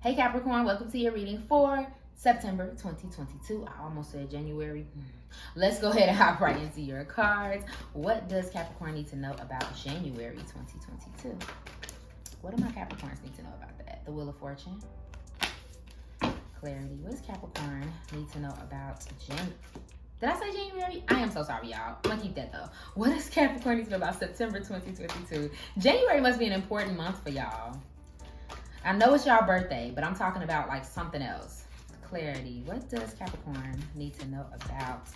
Hey Capricorn, welcome to your reading for September 2022. I almost said January. Let's go ahead and hop right into your cards. What does Capricorn need to know about January 2022? What do my Capricorns need to know about that? The Wheel of Fortune. Clarity. What does Capricorn need to know about January? Did I say January? I am so sorry, y'all. I'm gonna keep that though. What does Capricorn need to know about September 2022? January must be an important month for y'all. I know it's y'all birthday, but I'm talking about like something else. Clarity. What does Capricorn need to know about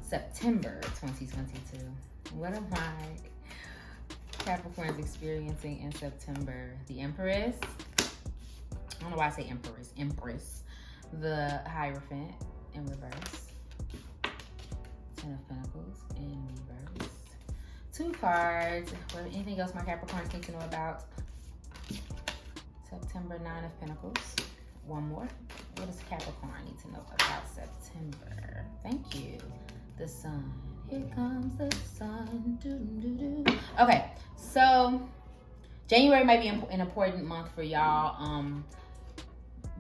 September 2022? What am I Capricorns experiencing in September? The Empress. I don't know why I say Empress. Empress. The Hierophant in reverse. Ten of Pentacles in reverse. Two cards. Anything else my Capricorns need to know about September? Nine of Pentacles. One more. What does Capricorn need to know about September? Thank you. The sun. Here comes the sun. Okay, so January might be an important month for y'all.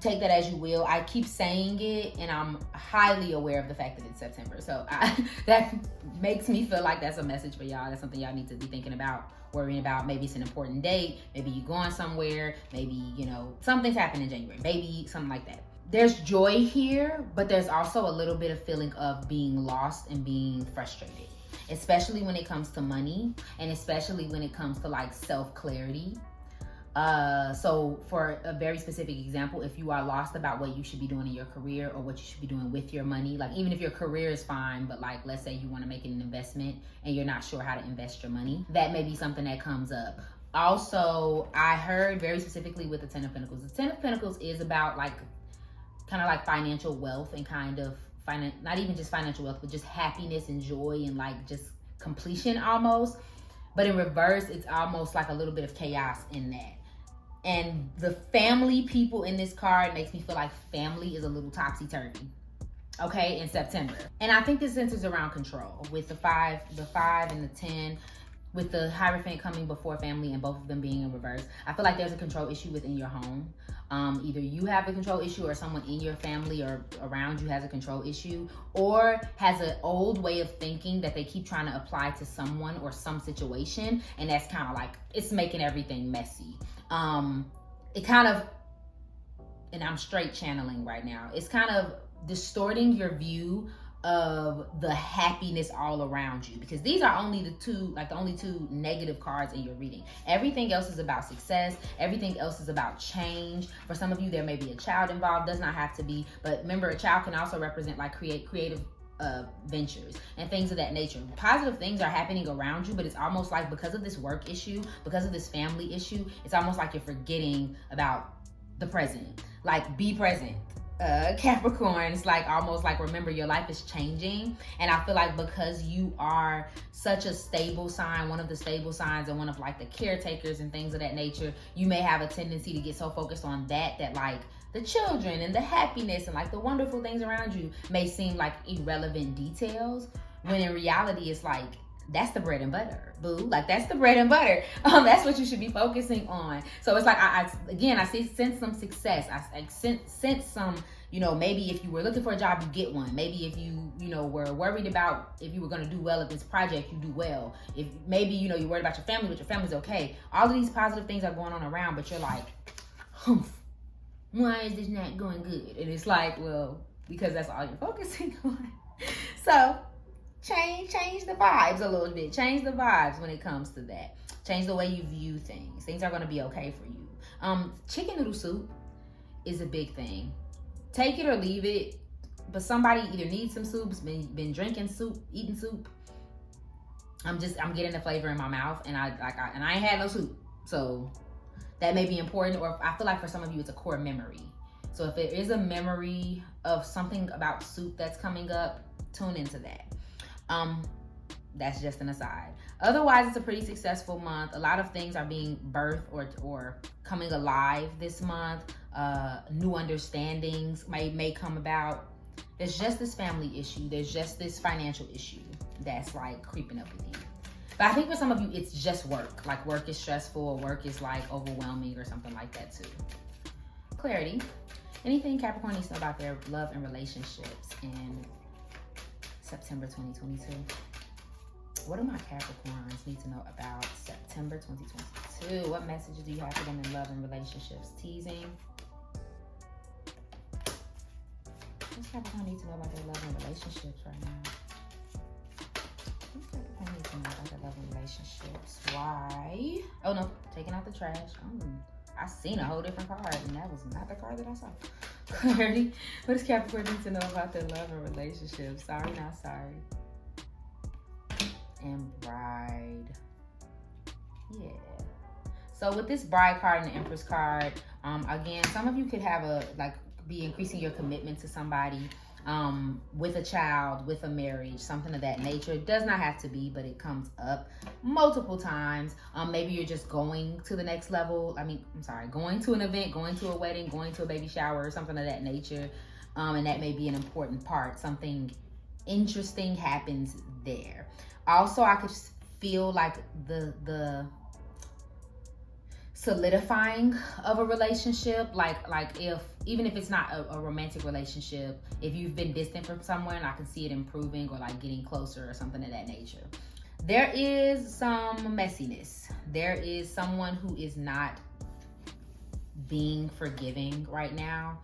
Take that as you will. I keep saying it, and I'm highly aware of the fact that it's September. So that makes me feel like that's a message for y'all. That's something y'all need to be thinking about, worrying about. Maybe it's an important date. Maybe you're going somewhere. Maybe, something's happening in January. Maybe something like that. There's joy here, but there's also a little bit of feeling of being lost and being frustrated, especially when it comes to money, and especially when it comes to like self-clarity. So for a very specific example, if you are lost about what you should be doing in your career or what you should be doing with your money, like even if your career is fine, but like let's say you want to make an investment and you're not sure how to invest your money, that may be something that comes up. Also, I heard very specifically with the Ten of Pentacles. The Ten of Pentacles is about like kind of like financial wealth and kind of not even just financial wealth, but just happiness and joy and like just completion almost. But in reverse, it's almost like a little bit of chaos in that. And the family people in this card makes me feel like family is a little topsy-turvy, okay, in September. And I think this centers around control with the 5 and the 10, with the Hierophant coming before family and both of them being in reverse. I feel like there's a control issue within your home. Either you have a control issue or someone in your family or around you has a control issue or has an old way of thinking that they keep trying to apply to someone or some situation. And that's kind of like, it's making everything messy. It kind of, and I'm straight channeling right now, it's kind of distorting your view of the happiness all around you, because these are only the only two negative cards in your reading. Everything else is about success. Everything else is about change. For some of you, there may be a child involved. Does not have to be, but remember, a child can also represent like creative ventures and things of that nature. Positive things are happening around you, but it's almost like because of this work issue, because of this family issue, it's almost like you're forgetting about the present. Like, be present. Capricorn, it's like almost like, remember, your life is changing. And I feel like because you are such a stable sign, one of the stable signs and one of like the caretakers and things of that nature, you may have a tendency to get so focused on that like the children and the happiness and like the wonderful things around you may seem like irrelevant details, when in reality it's like, that's the bread and butter, boo. Like, that's the bread and butter. That's what you should be focusing on. So it's like, I sense some success. I sense some, maybe if you were looking for a job, you get one. Maybe if you, were worried about if you were going to do well at this project, you do well. If maybe, you're worried about your family, but your family's okay. All of these positive things are going on around, but you're like, humph, why is this not going good? And it's like, well, because that's all you're focusing on. So change the vibes a little bit. Change the vibes when it comes to that. Change the way you view things. Things are going to be okay for you. Chicken noodle soup is a big thing. Take it or leave it. But somebody either needs some soup, been drinking soup, eating soup. I'm getting the flavor in my mouth, and I ain't had no soup. So that may be important, or I feel like for some of you it's a core memory. So if there is a memory of something about soup that's coming up, tune into that. That's just an aside. Otherwise, it's a pretty successful month. A lot of things are being birthed or coming alive this month. New understandings may come about. There's just this family issue. There's just this financial issue that's like creeping up with you. But I think for some of you, it's just work. Like, work is stressful, or work is like overwhelming or something like that too. clarity. Anything Capricorn needs to know about their love and relationships in September 2022? What do my Capricorns need to know about September 2022? What messages do you have for them in love and relationships? Teasing. What does Capricorn need to know about their love and relationships right now? What does Capricorn need to know about their love and relationships? Why? Oh no, taking out the trash. I seen a whole different card, and that was not the card that I saw. Clarity. What does Capricorn need to know about their love and relationships? Sorry, not sorry. And bride. Yeah. So with this bride card and the Empress card, again, some of you could have be increasing your commitment to somebody, with a child, with a marriage, something of that nature. It does not have to be, but it comes up multiple times. Maybe you're just going to the next level. Going to an event, going to a wedding, going to a baby shower, or something of that nature. And that may be an important part. Something interesting happens there. Also, I could feel like the solidifying of a relationship, even if it's not a romantic relationship, if you've been distant from someone, I can see it improving or like getting closer or something of that nature. There is some messiness. There is someone who is not being forgiving right now.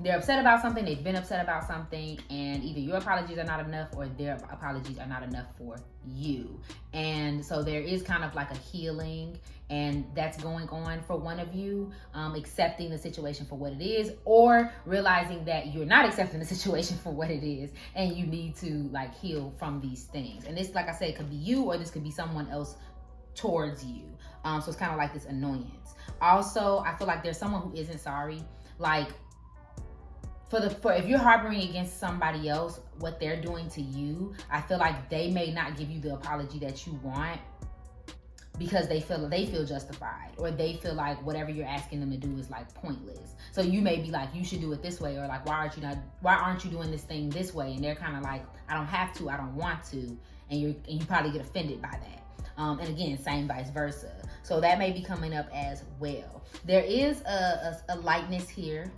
They're upset about something, they've been upset about something, and either your apologies are not enough or their apologies are not enough for you. And so there is kind of like a healing, and that's going on for one of you, accepting the situation for what it is, or realizing that you're not accepting the situation for what it is, and you need to like heal from these things. And this, like I said, it could be you, or this could be someone else towards you. So it's kind of like this annoyance. Also, I feel like there's someone who isn't sorry. Like, for if you're harboring against somebody else, what they're doing to you, I feel like they may not give you the apology that you want because they feel justified, or they feel like whatever you're asking them to do is like pointless. So you may be like, you should do it this way, or like, why aren't you doing this thing this way? And they're kind of like, I don't have to, I don't want to, and you probably get offended by that. And again, same vice versa. So that may be coming up as well. There is a lightness here.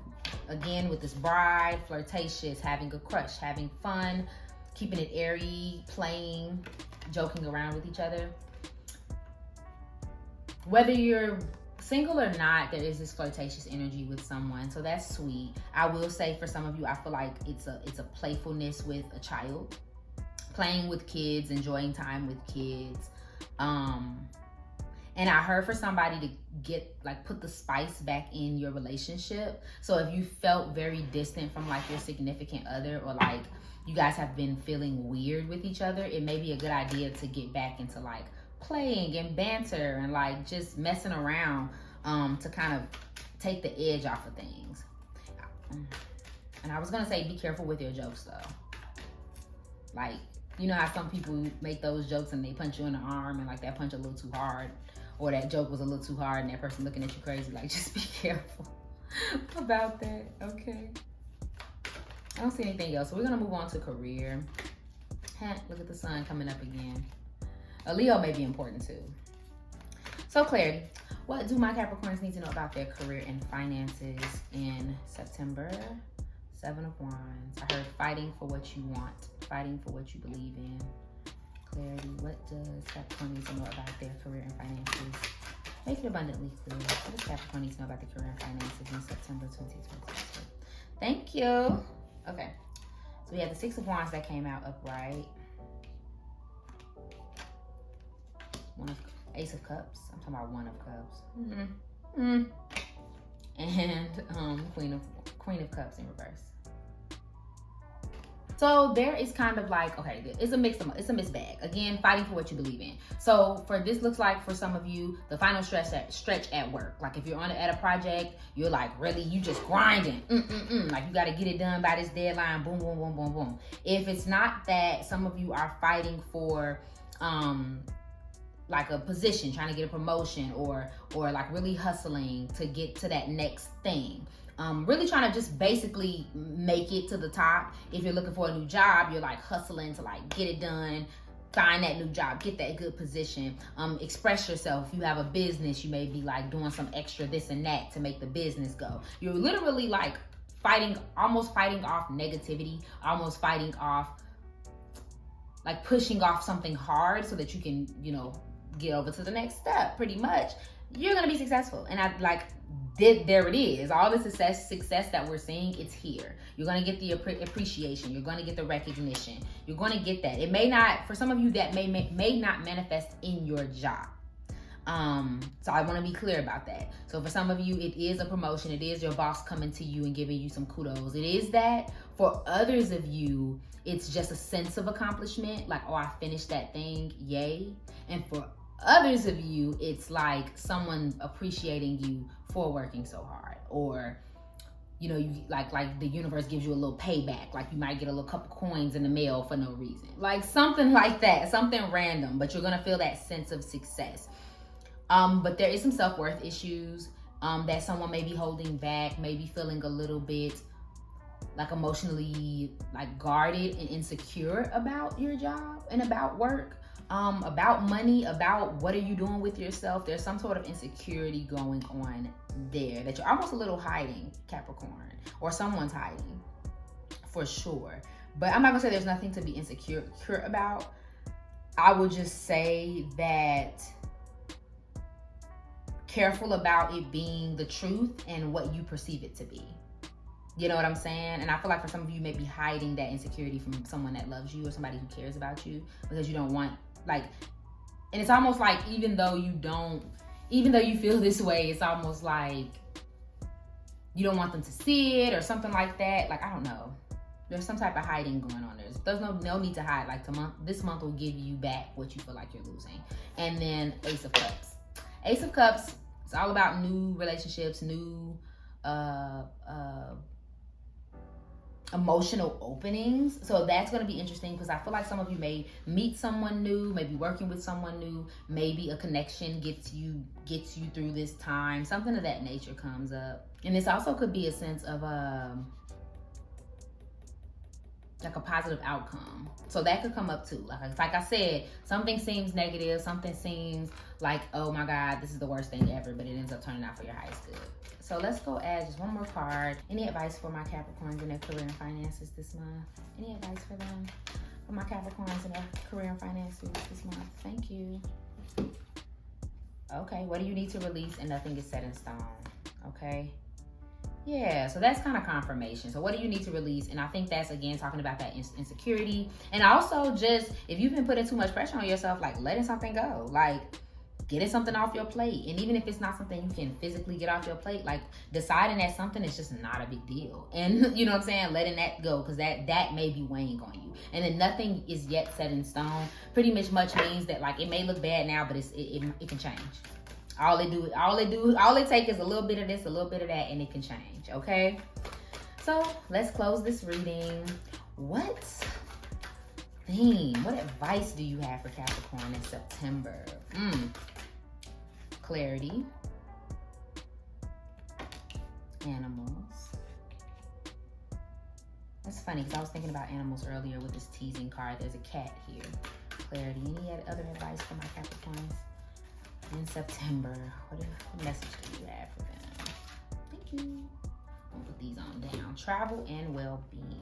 Again, with this bride, flirtatious, having a crush, having fun, keeping it airy, playing, joking around with each other. Whether you're single or not, there is this flirtatious energy with someone, so that's sweet. I will say for some of you, I feel like it's a playfulness with a child, playing with kids, enjoying time with kids. And I heard for somebody to put the spice back in your relationship. So if you felt very distant from like your significant other, or like you guys have been feeling weird with each other, it may be a good idea to get back into like playing and banter and like just messing around, to kind of take the edge off of things. And I was gonna say, be careful with your jokes though. Like, you know how some people make those jokes and they punch you in the arm, and like that punch a little too hard, or that joke was a little too hard and that person looking at you crazy. Like, just be careful about that, okay? I don't see anything else. So we're gonna move on to career. Look at the sun coming up again. A Leo may be important too. So clarity. What do my Capricorns need to know about their career and finances in September? 7 of Wands. I heard fighting for what you want, fighting for what you believe in. Clarity. What does Capricorn need to know about their career and finances? Make it abundantly clear. What does Capricorn need to know about their career and finances in September 2022? Thank you. Okay. So we have the 6 of Wands that came out upright. Ace of Cups. I'm talking about 1 of Cups. And Queen of Cups in reverse. So there is kind of like, okay, it's a mixed bag. Again, fighting for what you believe in. So for this looks like for some of you, the final stretch at work. Like if you're at a project, you're like really, you just grinding. Like you got to get it done by this deadline. Boom, boom, boom, boom, boom. If it's not that, some of you are fighting for like a position, trying to get a promotion, or like really hustling to get to that next thing. Really trying to just basically make it to the top. If you're looking for a new job, you're like hustling to like get it done, find that new job, get that good position, express yourself. If you have a business, you may be like doing some extra this and that to make the business go. You're literally like almost fighting off negativity, almost fighting off, like pushing off something hard so that you can, you know, get over to the next step. Pretty much, you're gonna be successful. And there it is. All the success that we're seeing, it's here. You're gonna get the appreciation. You're gonna get the recognition. You're gonna get that. It may not, for some of you, that may not manifest in your job. So I want to be clear about that. So for some of you, it is a promotion. It is your boss coming to you and giving you some kudos. It is that. For others of you, it's just a sense of accomplishment. Like, oh, I finished that thing. Yay. And for others of you, it's like someone appreciating you for working so hard, or, you know, you like the universe gives you a little payback. Like you might get a little couple coins in the mail for no reason, like something like that, something random, but you're gonna feel that sense of success. But there is some self-worth issues that someone may be holding back, maybe feeling a little bit like emotionally like guarded and insecure about your job and about work. About money, about what are you doing with yourself. There's some sort of insecurity going on there that you're almost a little hiding, Capricorn, or someone's hiding for sure. But I'm not gonna say there's nothing to be insecure about. I would just say that careful about it being the truth and what you perceive it to be. You know what I'm saying? And I feel like for some of you, may be hiding that insecurity from someone that loves you or somebody who cares about you, because you don't want, like, and it's almost like even though you feel this way, it's almost like you don't want them to see it or something like that. Like, I don't know. There's some type of hiding going on. There's no need to hide. Like this month will give you back what you feel like you're losing. And then Ace of Cups. Ace of Cups, it's all about new relationships, new emotional openings. So that's going to be interesting, because I feel like some of you may meet someone new, maybe working with someone new, maybe a connection gets you through this time. Something of that nature comes up. And this also could be a sense of like a positive outcome. So that could come up too. Like I said, something seems negative, something seems like, oh my God, this is the worst thing ever, but it ends up turning out for your highest good. So let's go add just one more card. Any advice for my Capricorns in their career and finances this month? Any advice for them? For my Capricorns in their career and finances this month? Thank you. Okay, what do you need to release and nothing is set in stone? Okay. Yeah, so that's kind of confirmation. So what do you need to release? And I think that's, again, talking about that insecurity. And also just, if you've been putting too much pressure on yourself, like letting something go. Like getting something off your plate. And even if it's not something you can physically get off your plate, like deciding that something is just not a big deal. And you know what I'm saying? Letting that go, because that may be weighing on you. And then nothing is yet set in stone. Pretty much means that, like, it may look bad now, but it can change. All it takes is a little bit of this, a little bit of that, and it can change, okay? So let's close this reading. What advice do you have for Capricorn in September? Clarity. Animals. That's funny, because I was thinking about animals earlier with this teasing card. There's a cat here. Clarity. Any other advice for my Capricorns in September? What message do you have for them? Thank you. I'll put these on down. Travel and well-being.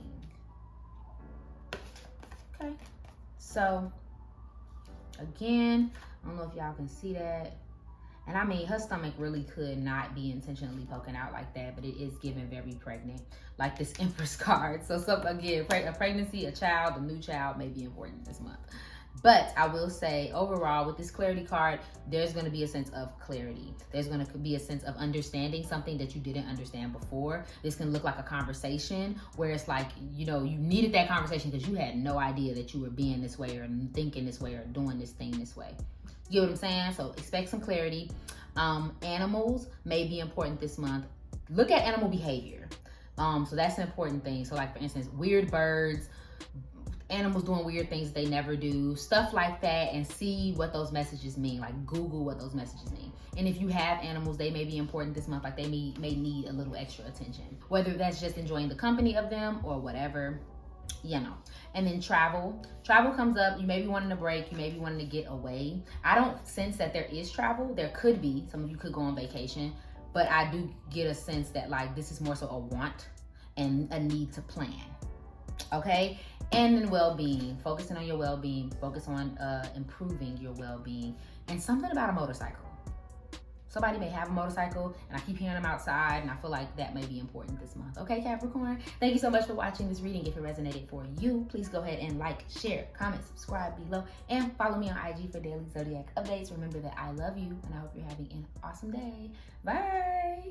Okay. So, again, I don't know if y'all can see that. And I mean, her stomach really could not be intentionally poking out like that, but it is giving very pregnant, like this Empress card. So again, a pregnancy, a child, a new child may be important this month. But I will say, overall, with this clarity card, there's going to be a sense of clarity. There's going to be a sense of understanding something that you didn't understand before. This can look like a conversation where it's like, you know, you needed that conversation because you had no idea that you were being this way or thinking this way or doing this thing this way. You know what I'm saying? So expect some clarity. Animals may be important this month. Look at animal behavior. So that's an important thing. So like, for instance, weird birds, animals doing weird things they never do, stuff like that, and see what those messages mean. Like Google what those messages mean. And if you have animals, they may be important this month. Like they may need a little extra attention, whether that's just enjoying the company of them or whatever. you know. And then travel comes up. You may be wanting a break, you may be wanting to get away. I don't sense that there is travel. There could be, some of you could go on vacation, but I do get a sense that like this is more so a want and a need to plan. Okay. And then well-being, focusing on your well-being, focus on improving your well-being. And something about a motorcycle. Somebody may have a motorcycle and I keep hearing them outside, and I feel like that may be important this month. Okay, Capricorn? Thank you so much for watching this reading. If it resonated for you, please go ahead and like, share, comment, subscribe below, and follow me on IG for daily zodiac updates. Remember that I love you, and I hope you're having an awesome day. Bye.